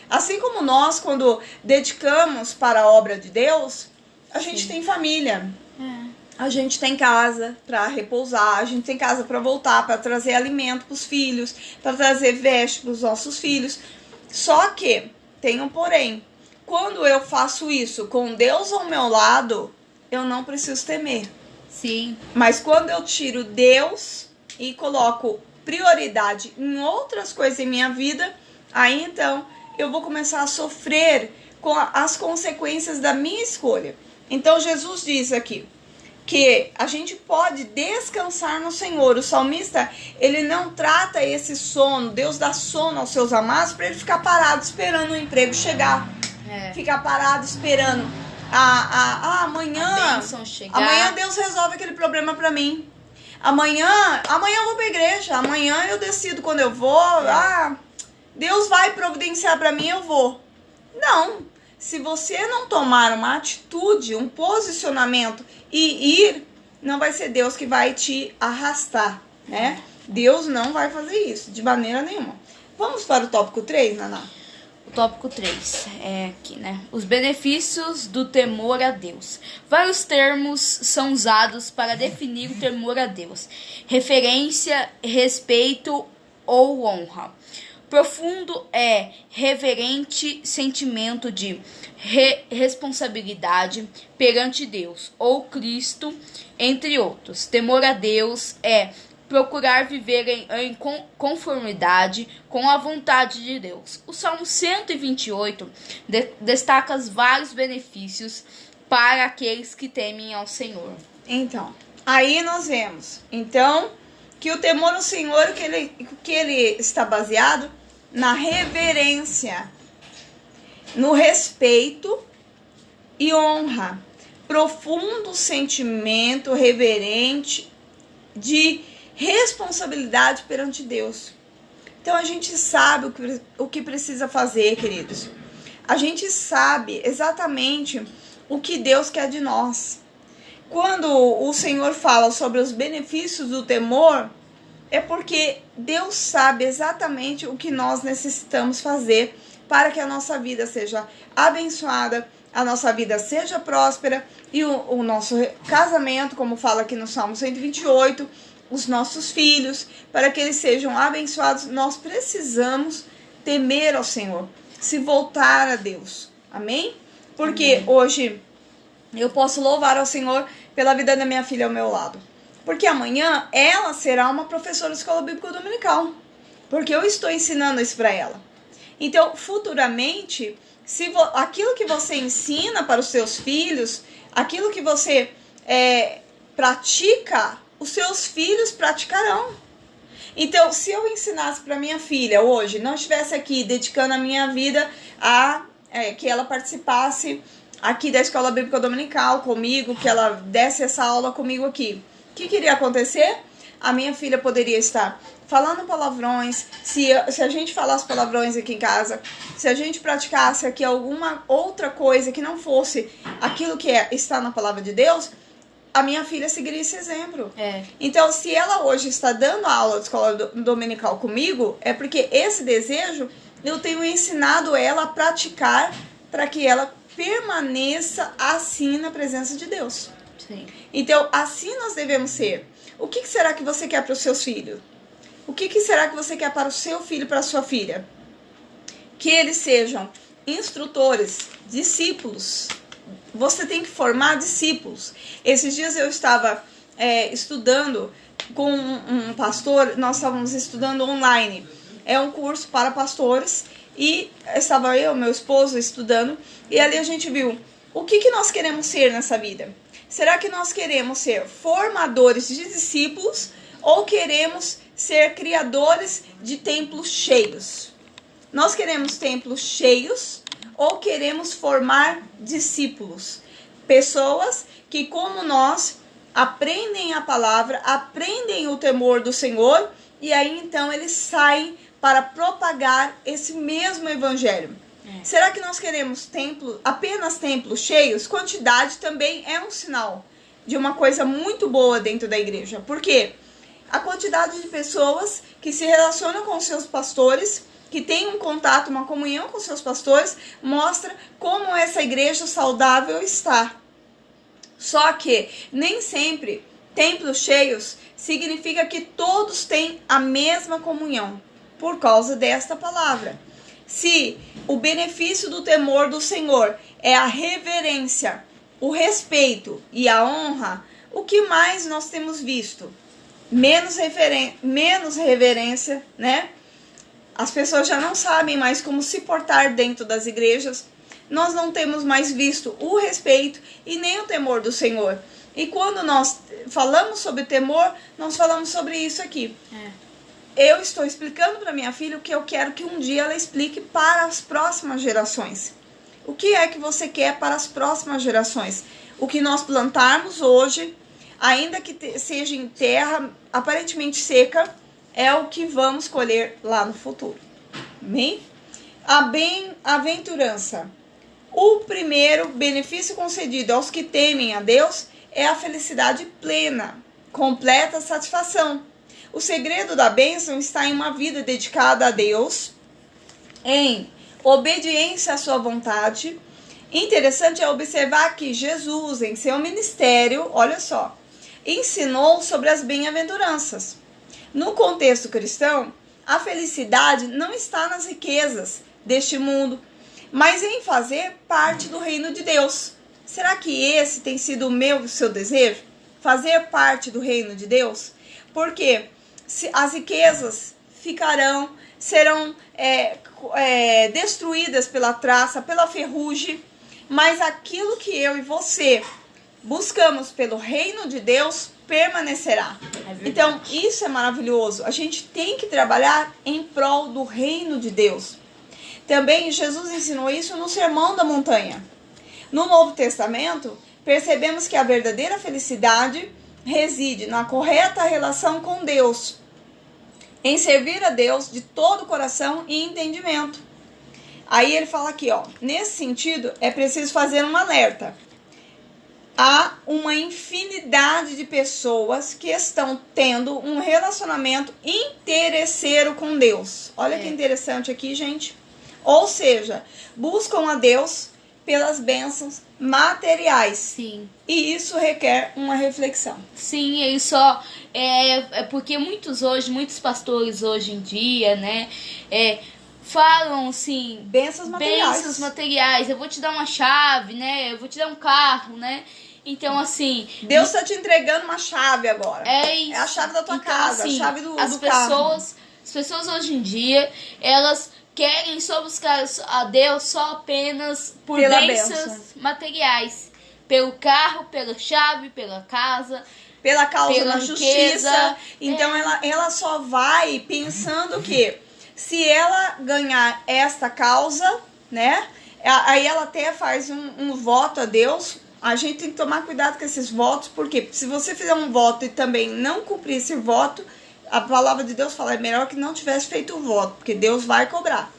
Assim como nós, quando dedicamos para a obra de Deus, a gente tem família. A gente tem casa para repousar, a gente tem casa para voltar, para trazer alimento para os filhos, para trazer veste para os nossos filhos. Só que tem um porém. Quando eu faço isso com Deus ao meu lado, eu não preciso temer. Sim. Mas quando eu tiro Deus e coloco prioridade em outras coisas em minha vida, aí então eu vou começar a sofrer com as consequências da minha escolha. Então Jesus diz aqui que a gente pode descansar no Senhor. O salmista, ele não trata esse sono, Deus dá sono aos seus amados para ele ficar parado esperando o emprego chegar. Ficar parado esperando amanhã Deus resolve aquele problema para mim. Amanhã eu vou para a igreja, amanhã eu decido quando eu vou. Deus vai providenciar para mim, eu vou. Não. Se você não tomar uma atitude, um posicionamento e ir, não vai ser Deus que vai te arrastar, né? Deus não vai fazer isso, de maneira nenhuma. Vamos para o tópico 3, Naná? O tópico 3 é aqui, né? Os benefícios do temor a Deus. Vários termos são usados para definir o temor a Deus. Referência, respeito ou honra. Profundo reverente sentimento de responsabilidade perante Deus ou Cristo, entre outros. Temor a Deus é procurar viver em conformidade com a vontade de Deus. O Salmo 128 destaca vários benefícios para aqueles que temem ao Senhor. Então, aí nós vemos, que o temor ao Senhor, que ele está baseado na reverência, no respeito e honra. profundo sentimento reverente de responsabilidade perante Deus. Então a gente sabe o que precisa fazer, queridos. A gente sabe exatamente o que Deus quer de nós. Quando o Senhor fala sobre os benefícios do temor, é porque Deus sabe exatamente o que nós necessitamos fazer para que a nossa vida seja abençoada, a nossa vida seja próspera e o nosso casamento, como fala aqui no Salmo 128, os nossos filhos, para que eles sejam abençoados. Nós precisamos temer ao Senhor, se voltar a Deus. Amém? Porque hoje eu posso louvar ao Senhor pela vida da minha filha ao meu lado. Porque amanhã ela será uma professora de escola bíblica dominical. Porque eu estou ensinando isso para ela. Então, futuramente, aquilo que você ensina para os seus filhos, aquilo que você pratica, os seus filhos praticarão. Então, se eu ensinasse para minha filha hoje, não estivesse aqui dedicando a minha vida a que ela participasse aqui da escola bíblica dominical comigo, que ela desse essa aula comigo aqui, o que iria acontecer? A minha filha poderia estar falando palavrões, se a gente falasse palavrões aqui em casa, se a gente praticasse aqui alguma outra coisa que não fosse aquilo que está na palavra de Deus, a minha filha seguiria esse exemplo. Então, se ela hoje está dando aula de escola dominical comigo, é porque esse desejo eu tenho ensinado ela a praticar para que ela permaneça assim na presença de Deus. Sim. Então, assim nós devemos ser. O que será que você quer para os seus filhos? O que será que você quer para o seu filho e para a sua filha? Que eles sejam instrutores, discípulos. Você tem que formar discípulos. Esses dias eu estava estudando com um pastor, nós estávamos estudando online. É um curso para pastores e estava eu, meu esposo, estudando. E ali a gente viu o que nós queremos ser nessa vida. Será que nós queremos ser formadores de discípulos ou queremos ser criadores de templos cheios? Nós queremos templos cheios ou queremos formar discípulos? Pessoas que, como nós, aprendem a palavra, aprendem o temor do Senhor e aí então eles saem para propagar esse mesmo evangelho. Será que nós queremos apenas templos cheios? Quantidade também é um sinal de uma coisa muito boa dentro da igreja. Por quê? A quantidade de pessoas que se relacionam com seus pastores, que têm um contato, uma comunhão com seus pastores, mostra como essa igreja saudável está. Só que nem sempre templos cheios significa que todos têm a mesma comunhão, por causa desta palavra. Se o benefício do temor do Senhor é a reverência, o respeito e a honra, o que mais nós temos visto? Menos reverência, né? As pessoas já não sabem mais como se portar dentro das igrejas. Nós não temos mais visto o respeito e nem o temor do Senhor. E quando nós falamos sobre temor, nós falamos sobre isso aqui. Eu estou explicando para minha filha o que eu quero que um dia ela explique para as próximas gerações. O que é que você quer para as próximas gerações? O que nós plantarmos hoje, ainda que seja em terra aparentemente seca, é o que vamos colher lá no futuro. Amém? A bem-aventurança. O primeiro benefício concedido aos que temem a Deus é a felicidade plena, completa satisfação. O segredo da bênção está em uma vida dedicada a Deus, em obediência à sua vontade. Interessante é observar que Jesus, em seu ministério, olha só, ensinou sobre as bem-aventuranças. No contexto cristão, a felicidade não está nas riquezas deste mundo, mas em fazer parte do reino de Deus. Será que esse tem sido o seu desejo? Fazer parte do reino de Deus? Porque as riquezas serão destruídas pela traça, pela ferrugem, mas aquilo que eu e você buscamos pelo reino de Deus permanecerá. Então, isso é maravilhoso. A gente tem que trabalhar em prol do reino de Deus. Também Jesus ensinou isso no Sermão da Montanha. No Novo Testamento, percebemos que a verdadeira felicidade reside na correta relação com Deus, em servir a Deus de todo o coração e entendimento. Aí ele fala aqui, ó, nesse sentido, é preciso fazer um alerta. Há uma infinidade de pessoas que estão tendo um relacionamento interesseiro com Deus. Olha que interessante aqui, gente. Ou seja, buscam a Deus pelas bênçãos materiais. Sim. E isso requer uma reflexão. Sim, isso é porque muitos pastores hoje em dia, né, falam assim, Bênçãos materiais, eu vou te dar uma chave, né, eu vou te dar um carro, né. Então, assim, Deus está te entregando uma chave agora. É isso. É a chave da tua então, casa, assim, a chave do as carro. As pessoas hoje em dia, elas querem só buscar a Deus só apenas por bênçãos materiais. Pelo carro, pela chave, pela casa, pela causa pela da riqueza. justiça. Então ela só vai pensando que se ela ganhar esta causa, né? Aí ela até faz um voto a Deus. A gente tem que tomar cuidado com esses votos, porque se você fizer um voto e também não cumprir esse voto, a palavra de Deus fala, é melhor que não tivesse feito o voto, porque Deus vai cobrar.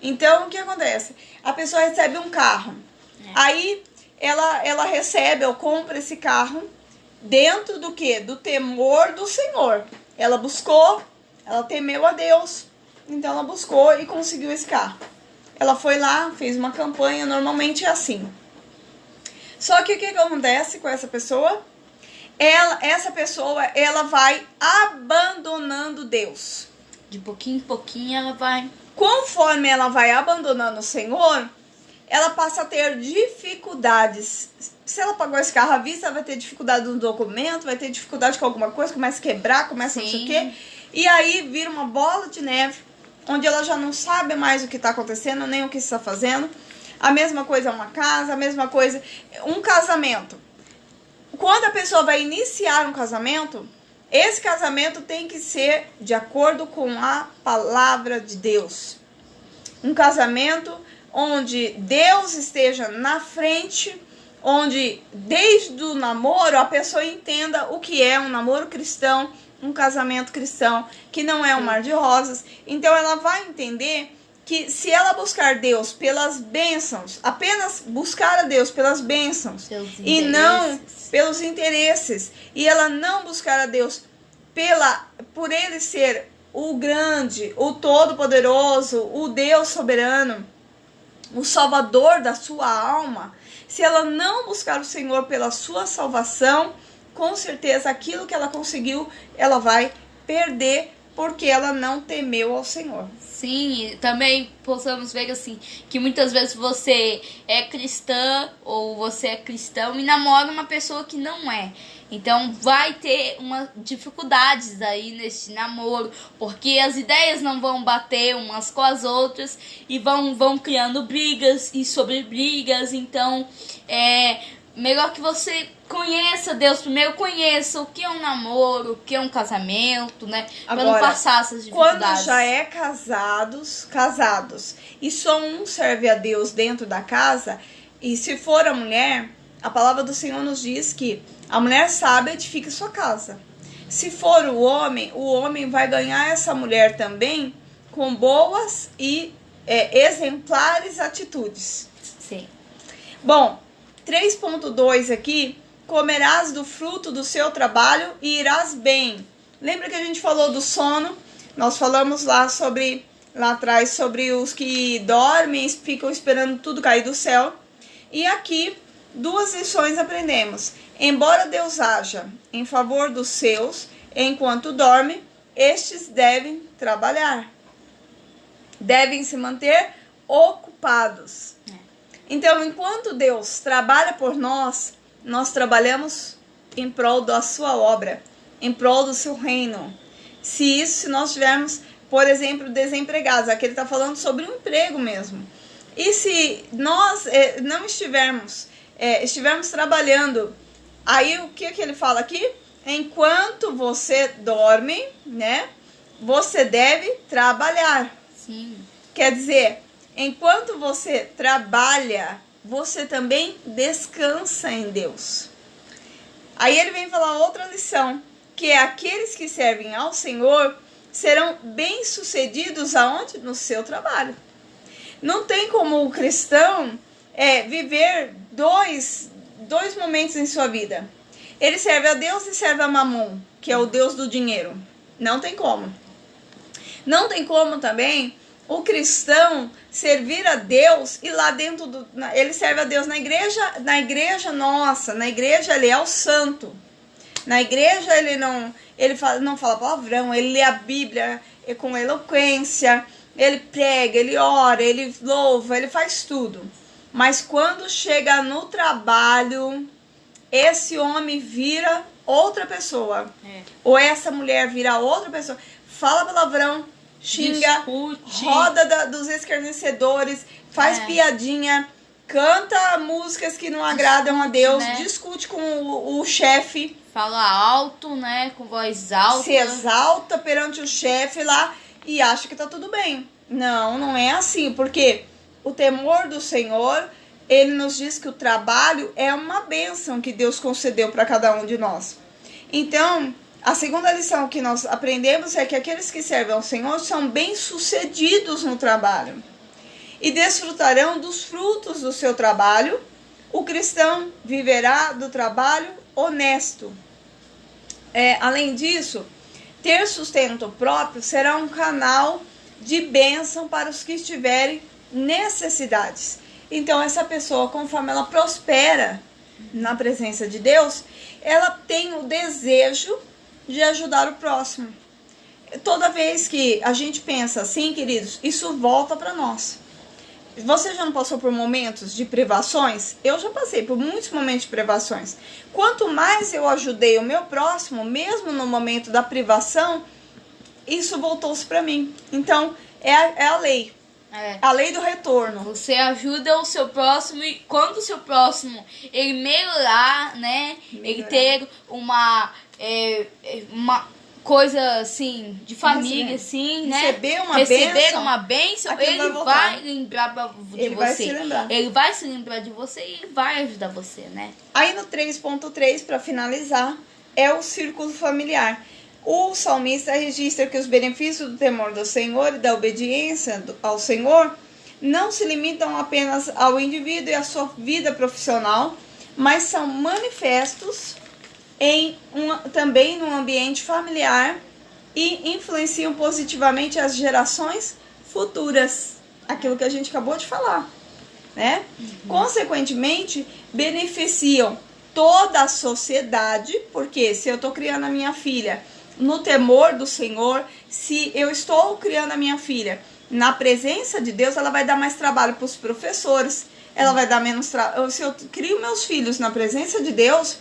Então, o que acontece? A pessoa recebe um carro. Aí, ela recebe ou compra esse carro dentro do quê? Do temor do Senhor. Ela buscou, ela temeu a Deus. Então, ela buscou e conseguiu esse carro. Ela foi lá, fez uma campanha, normalmente é assim. Só que o que acontece com essa pessoa? Essa pessoa, ela vai abandonando Deus. De pouquinho em pouquinho ela vai. Conforme ela vai abandonando o Senhor, ela passa a ter dificuldades. Se ela pagou esse carro à vista, ela vai ter dificuldade no documento, vai ter dificuldade com alguma coisa, começa a quebrar, começa não sei o quê. E aí vira uma bola de neve, onde ela já não sabe mais o que está acontecendo, nem o que está fazendo. A mesma coisa é uma casa, a mesma coisa um casamento. Quando a pessoa vai iniciar um casamento, esse casamento tem que ser de acordo com a palavra de Deus. Um casamento onde Deus esteja na frente, onde desde o namoro a pessoa entenda o que é um namoro cristão, um casamento cristão, que não é um mar de rosas. Então ela vai entender que se ela buscar Deus pelas bênçãos, apenas buscar a Deus pelas bênçãos e não pelos interesses, e ela não buscar a Deus por ele ser o grande, o todo-poderoso, o Deus soberano, o salvador da sua alma, se ela não buscar o Senhor pela sua salvação, com certeza aquilo que ela conseguiu, ela vai perder, porque ela não temeu ao Senhor. Sim, também possamos ver assim, que muitas vezes você é cristã ou você é cristão e namora uma pessoa que não é. Então vai ter dificuldades aí nesse namoro, porque as ideias não vão bater umas com as outras e vão criando brigas e sobre brigas. Então melhor que você conheça Deus primeiro, conheça o que é um namoro, o que é um casamento, né? Para não passar essas dificuldades. Quando já é casados, e só um serve a Deus dentro da casa, e se for a mulher, a palavra do Senhor nos diz que a mulher sábia edifica sua casa. Se for o homem vai ganhar essa mulher também com boas e exemplares atitudes. Sim. Bom, 3.2 aqui, comerás do fruto do seu trabalho e irás bem. Lembra que a gente falou do sono? Nós falamos lá atrás sobre os que dormem, ficam esperando tudo cair do céu. E aqui, 2 lições aprendemos. Embora Deus haja em favor dos seus, enquanto dorme, estes devem trabalhar. Devem se manter ocupados. Então, enquanto Deus trabalha por nós, nós trabalhamos em prol da sua obra, em prol do seu reino. Se nós tivermos, por exemplo, desempregados, aqui ele está falando sobre um emprego mesmo. E se nós não estivermos trabalhando, aí o que ele fala aqui? Enquanto você dorme, né, você deve trabalhar. Sim. Quer dizer, enquanto você trabalha, você também descansa em Deus. Aí ele vem falar outra lição, que é aqueles que servem ao Senhor serão bem-sucedidos aonde? No seu trabalho. Não tem como o cristão viver dois momentos em sua vida. Ele serve a Deus e serve a Mamon, que é o Deus do dinheiro. Não tem como. Não tem como também o cristão servir a Deus e lá dentro ele serve a Deus na igreja nossa, na igreja ele é o santo. Na igreja ele não fala palavrão, ele lê a Bíblia com eloquência, ele prega, ele ora, ele louva, ele faz tudo. Mas quando chega no trabalho, esse homem vira outra pessoa. Ou essa mulher vira outra pessoa. Fala palavrão, xinga, discute, roda dos escarnecedores, faz piadinha, canta músicas que não agradam a Deus, né? Discute com o chefe. Fala alto, né? Com voz alta. Se exalta perante o chefe lá e acha que tá tudo bem. Não é assim, porque o temor do Senhor, ele nos diz que o trabalho é uma bênção que Deus concedeu para cada um de nós. Então, a segunda lição que nós aprendemos é que aqueles que servem ao Senhor são bem-sucedidos no trabalho e desfrutarão dos frutos do seu trabalho. O cristão viverá do trabalho honesto. Além disso, ter sustento próprio será um canal de bênção para os que estiverem necessidades. Então, essa pessoa, conforme ela prospera na presença de Deus, ela tem o desejo de ajudar o próximo. Toda vez que a gente pensa assim, queridos, isso volta para nós. Você já não passou por momentos de privações? Eu já passei por muitos momentos de privações. Quanto mais eu ajudei o meu próximo, mesmo no momento da privação, isso voltou-se para mim. Então, é a lei. A lei do retorno. Você ajuda o seu próximo e quando o seu próximo ele melhorar, né? Ele ter uma coisa assim de família, assim, né? Receber uma bênção, ele vai lembrar de você. Ele vai se lembrar de você e vai ajudar você, né? Aí no 3.3, para finalizar, é o círculo familiar. O salmista registra que os benefícios do temor do Senhor e da obediência ao Senhor não se limitam apenas ao indivíduo e à sua vida profissional, mas são manifestos também no ambiente familiar e influenciam positivamente as gerações futuras. Aquilo que a gente acabou de falar, né? Consequentemente, beneficiam toda a sociedade, porque se eu estou criando a minha filha no temor do Senhor, se eu estou criando a minha filha na presença de Deus, ela vai dar mais trabalho para os professores, ela vai dar menos trabalho. Se eu crio meus filhos na presença de Deus,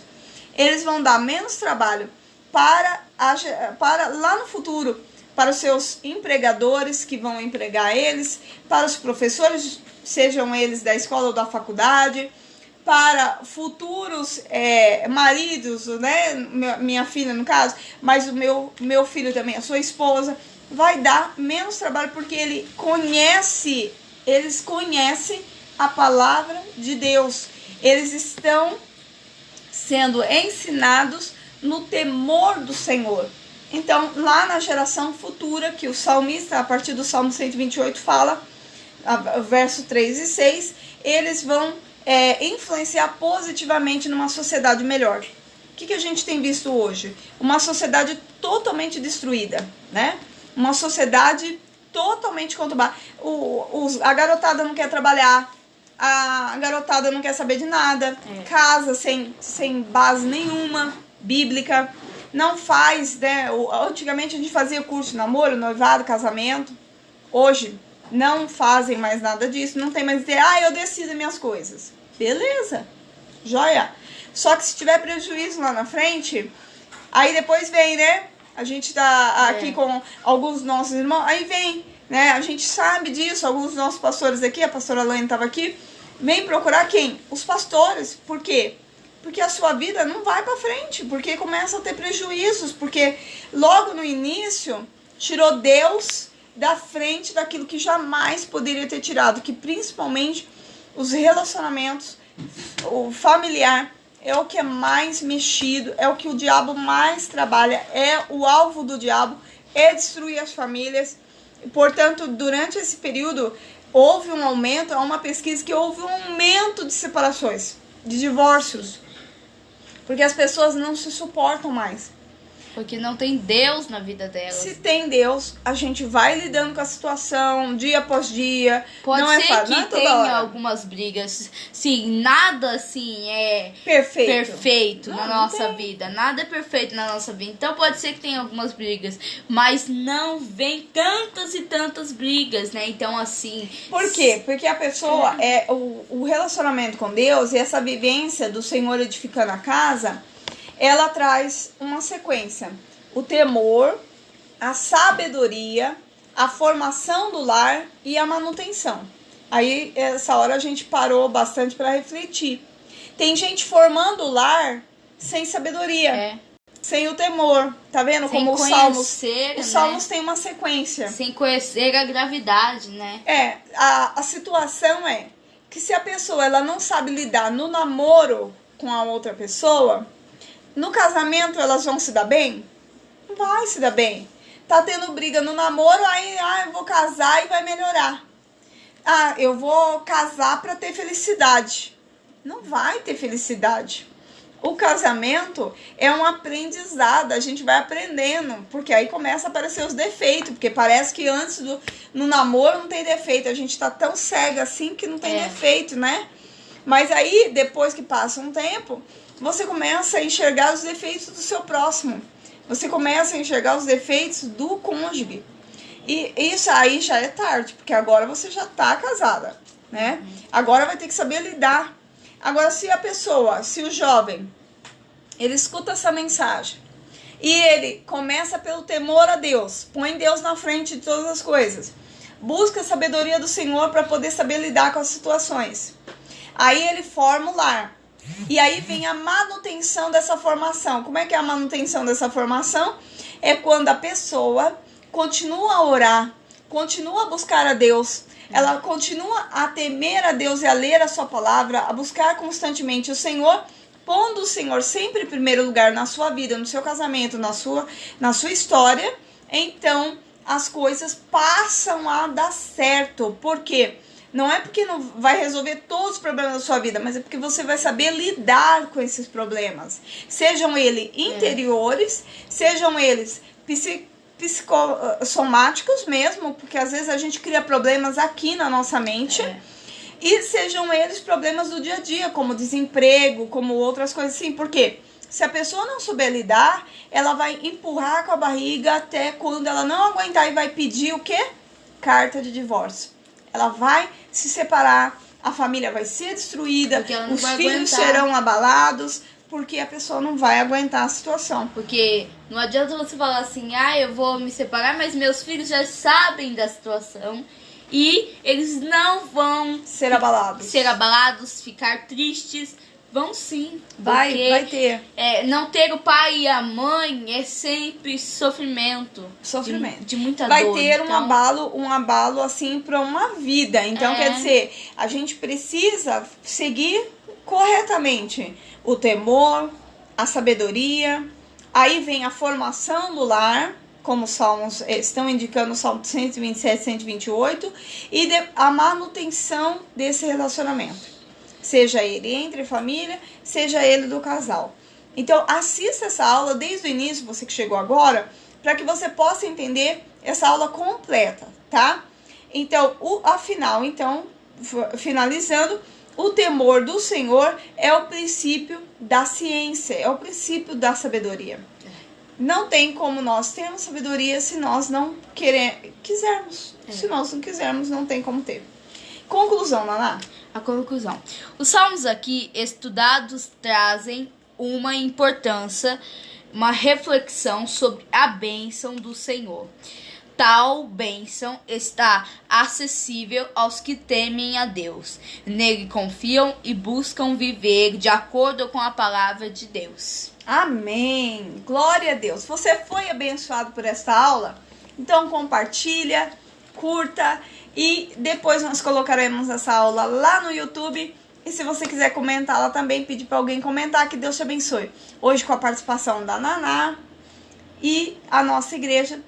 eles vão dar menos trabalho para lá no futuro, para os seus empregadores que vão empregar eles, para os professores, sejam eles da escola ou da faculdade, para futuros maridos, né? Minha filha no caso, mas o meu filho também, a sua esposa, vai dar menos trabalho porque eles conhecem a palavra de Deus. Eles estão sendo ensinados no temor do Senhor. Então, lá na geração futura, que o salmista, a partir do Salmo 128, fala, verso 3 e 6, eles vão influenciar positivamente numa sociedade melhor. O que a gente tem visto hoje? Uma sociedade totalmente destruída, né? Uma sociedade totalmente conturbada. A garotada não quer trabalhar, a garotada não quer saber de nada, casa sem base nenhuma, bíblica, não faz, né? Antigamente a gente fazia curso de namoro, noivado, casamento. Hoje não fazem mais nada disso, não tem mais ideia, eu decido minhas coisas. Beleza, joia. Só que se tiver prejuízo lá na frente, aí depois vem, né? A gente tá aqui com alguns dos nossos irmãos, aí vem, né? A gente sabe disso, alguns dos nossos pastores aqui, a pastora Laine estava aqui, vem procurar quem? Os pastores. Por quê? Porque a sua vida não vai para frente, porque começa a ter prejuízos, porque logo no início tirou Deus da frente daquilo que jamais poderia ter tirado, que principalmente os relacionamentos, o familiar é o que é mais mexido, é o que o diabo mais trabalha, é o alvo do diabo, é destruir as famílias. Portanto, durante esse período, houve um aumento, há uma pesquisa que houve um aumento de separações, de divórcios, porque as pessoas não se suportam mais. Porque não tem Deus na vida delas. Se tem Deus, a gente vai lidando com a situação dia após dia. Pode não ser é fácil, não é que toda tenha hora. algumas brigas. Sim, nada assim é Perfeito. na Não nossa tem. vida. Nada é perfeito na nossa vida. Então pode ser que tenha algumas brigas. Mas não vem tantas e tantas brigas, né? Então assim... Por quê? Porque a pessoa, o relacionamento com Deus e essa vivência do Senhor edificando a casa, ela traz uma sequência. O temor, a sabedoria, a formação do lar e a manutenção. Aí, essa hora a gente parou bastante para refletir. Tem gente formando o lar sem sabedoria, sem o temor. Tá vendo sem como os conhecer, Salmos têm uma sequência. Sem conhecer a gravidade, né? A situação é que se a pessoa ela não sabe lidar no namoro com a outra pessoa, no casamento elas vão se dar bem? Não vai se dar bem. Tá tendo briga no namoro, aí eu vou casar e vai melhorar. Eu vou casar para ter felicidade. Não vai ter felicidade. O casamento é um aprendizado, a gente vai aprendendo, porque aí começa a aparecer os defeitos, porque parece que antes no namoro não tem defeito, a gente tá tão cega assim que não tem defeito, né? Mas aí, depois que passa um tempo, você começa a enxergar os defeitos do seu próximo. Você começa a enxergar os defeitos do cônjuge. E isso aí já é tarde, porque agora você já está casada, né? Agora vai ter que saber lidar. Agora, se o jovem, ele escuta essa mensagem e ele começa pelo temor a Deus, põe Deus na frente de todas as coisas, busca a sabedoria do Senhor para poder saber lidar com as situações. Aí ele forma o lar. E aí vem a manutenção dessa formação. Como é que é a manutenção dessa formação? É quando a pessoa continua a orar, continua a buscar a Deus, ela continua a temer a Deus e a ler a sua palavra, a buscar constantemente o Senhor, pondo o Senhor sempre em primeiro lugar na sua vida, no seu casamento, na sua história. Então as coisas passam a dar certo. Por quê? Não é porque não vai resolver todos os problemas da sua vida, mas é porque você vai saber lidar com esses problemas. Sejam eles interiores, sejam eles psicossomáticos mesmo, porque às vezes a gente cria problemas aqui na nossa mente. E sejam eles problemas do dia a dia, como desemprego, como outras coisas assim. Por quê? Se a pessoa não souber lidar, ela vai empurrar com a barriga até quando ela não aguentar e vai pedir o quê? Carta de divórcio. Ela vai se separar, a família vai ser destruída, os filhos serão abalados, porque a pessoa não vai aguentar a situação. Porque não adianta você falar assim, eu vou me separar, mas meus filhos já sabem da situação e eles não vão ser abalados, ficar tristes. Vão sim. Vai ter. Não ter o pai e a mãe é sempre sofrimento. De muita dor. Vai ter um abalo assim para uma vida. Então, quer dizer, a gente precisa seguir corretamente o temor, a sabedoria. Aí vem a formação do lar, como os salmos estão indicando, o Salmo 127, 128, e a manutenção desse relacionamento. Seja ele entre família, seja ele do casal. Então, assista essa aula desde o início, você que chegou agora, para que você possa entender essa aula completa, tá? Então, finalizando, o temor do Senhor é o princípio da ciência, é o princípio da sabedoria. Não tem como nós termos sabedoria se nós não quisermos. Se nós não quisermos, não tem como ter. Conclusão, Naná. A conclusão. Os salmos aqui estudados trazem uma importância, uma reflexão sobre a bênção do Senhor. Tal bênção está acessível aos que temem a Deus. Nele confiam e buscam viver de acordo com a palavra de Deus. Amém. Glória a Deus. Você foi abençoado por esta aula? Então compartilha, curta e depois nós colocaremos essa aula lá no YouTube. E se você quiser comentar lá também, pedir para alguém comentar, que Deus te abençoe. Hoje com a participação da Naná, e a nossa igreja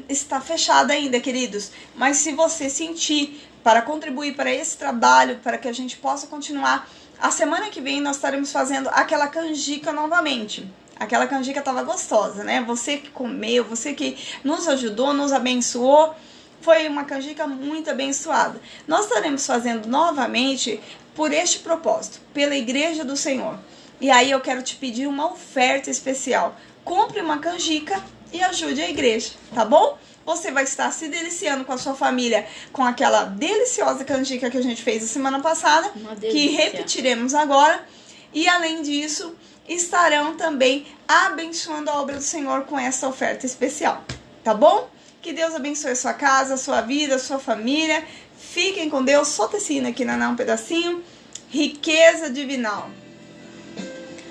está fechada ainda, queridos. Mas se você sentir para contribuir para esse trabalho, para que a gente possa continuar, a semana que vem nós estaremos fazendo aquela canjica novamente. Aquela canjica estava gostosa, né? Você que comeu, você que nos ajudou, nos abençoou. Foi uma canjica muito abençoada. Nós estaremos fazendo novamente por este propósito, pela Igreja do Senhor. E aí eu quero te pedir uma oferta especial. Compre uma canjica e ajude a igreja, tá bom? Você vai estar se deliciando com a sua família com aquela deliciosa canjica que a gente fez a semana passada, que repetiremos agora. E além disso, estarão também abençoando a obra do Senhor com essa oferta especial, tá bom? Que Deus abençoe a sua casa, a sua vida, a sua família. Fiquem com Deus. Solta esse hino aqui, Naná, um pedacinho. Riqueza divinal.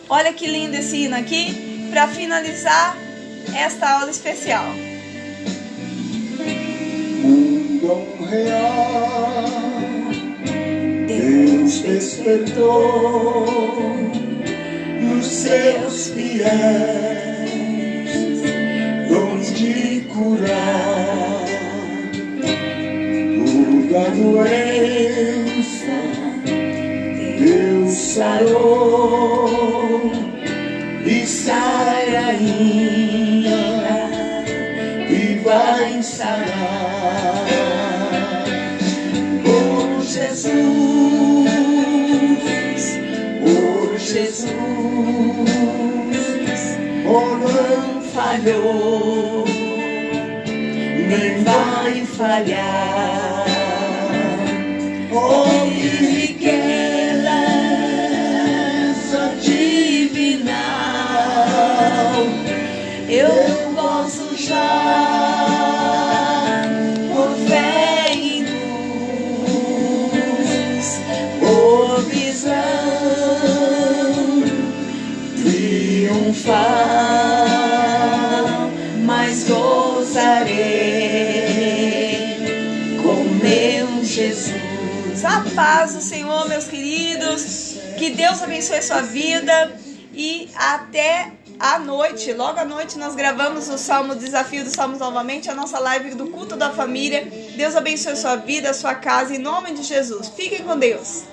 Olha que lindo esse hino aqui, para finalizar esta aula especial. Um dom real, Deus despertou nos seus fiéis, dons de curar toda doença, Deus sarou e sai ainda e vai sarar. Oh Jesus, oh Jesus, oh não falhou, nem vai falhar. Oh que riqueza divinal, eu gosto já por fé em luz, por visão triunfal, mas gozarei com meu Jesus. A paz do Senhor, meus queridos. Que Deus abençoe a sua vida. E até à noite, logo à noite, nós gravamos o Salmo Desafio dos Salmos novamente, a nossa live do culto da família. Deus abençoe a sua vida, a sua casa, em nome de Jesus. Fiquem com Deus.